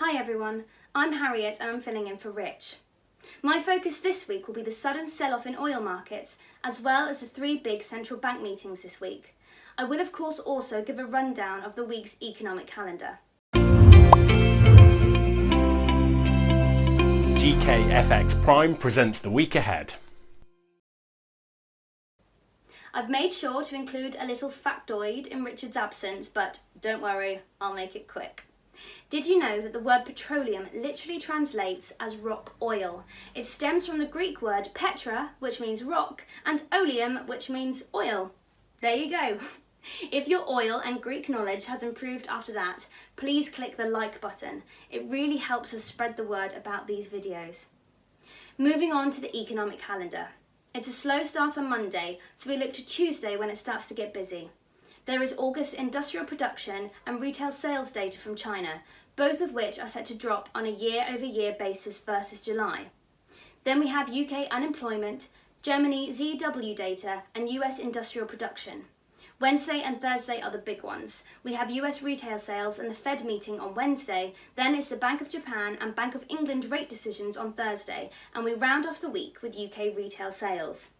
Hi everyone, I'm Harriet and I'm filling in for Rich. My focus this week will be the sudden sell-off in oil markets, as well as the three big central bank meetings this week. I will of course also give a rundown of the week's economic calendar. GKFX Prime presents the week ahead. I've made sure to include a little factoid in Richard's absence, but don't worry, I'll make it quick. Did you know that the word petroleum literally translates as rock oil? It stems from the Greek word petra, which means rock, and oleum, which means oil. There you go. If your oil and Greek knowledge has improved after that, please click the like button. It really helps us spread the word about these videos. Moving on to the economic calendar. It's a slow start on Monday, so we look to Tuesday when it starts to get busy. There is August industrial production and retail sales data from China, both of which are set to drop on a year-over-year basis versus July. Then we have UK unemployment, Germany ZEW data, and US industrial production. Wednesday and Thursday are the big ones. We have US retail sales and the Fed meeting on Wednesday, then it's the Bank of Japan and Bank of England rate decisions on Thursday, and we round off the week with UK retail sales.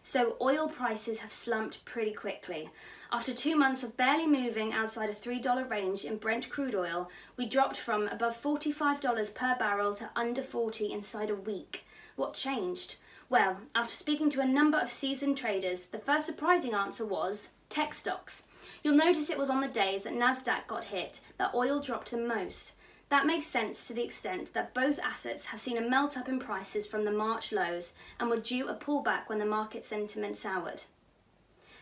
So oil prices have slumped pretty quickly. After 2 months of barely moving outside a $3 range in Brent crude oil, we dropped from above $45 per barrel to under $40 inside a week. What changed? Well, after speaking to a number of seasoned traders, the first surprising answer was tech stocks. You'll notice it was on the days that Nasdaq got hit that oil dropped the most. That makes sense to the extent that both assets have seen a melt up in prices from the March lows and were due a pullback when the market sentiment soured.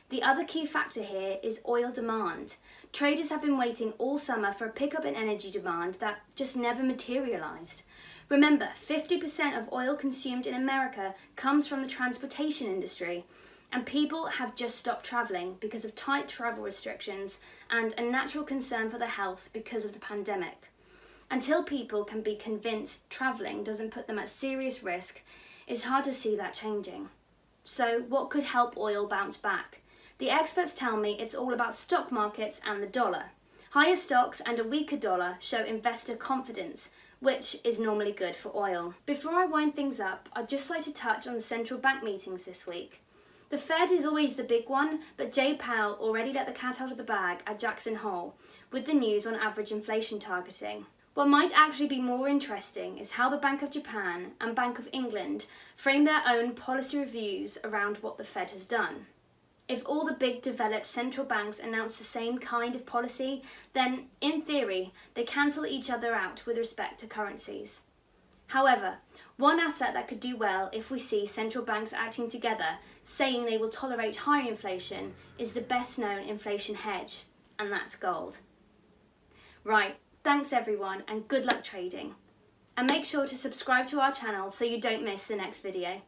The other key factor here is oil demand. Traders have been waiting all summer for a pickup in energy demand that just never materialised. Remember, 50% of oil consumed in America comes from the transportation industry, and people have just stopped travelling because of tight travel restrictions and a natural concern for their health because of the pandemic. Until people can be convinced travelling doesn't put them at serious risk, it's hard to see that changing. So what could help oil bounce back? The experts tell me it's all about stock markets and the dollar. Higher stocks and a weaker dollar show investor confidence, which is normally good for oil. Before I wind things up, I'd just like to touch on the central bank meetings this week. The Fed is always the big one, but Jay Powell already let the cat out of the bag at Jackson Hole with the news on average inflation targeting. What might actually be more interesting is how the Bank of Japan and Bank of England frame their own policy reviews around what the Fed has done. If all the big developed central banks announce the same kind of policy, then, in theory, they cancel each other out with respect to currencies. However, one asset that could do well if we see central banks acting together, saying they will tolerate higher inflation, is the best known inflation hedge, and that's gold. Right. Thanks everyone and good luck trading. And make sure to subscribe to our channel so you don't miss the next video.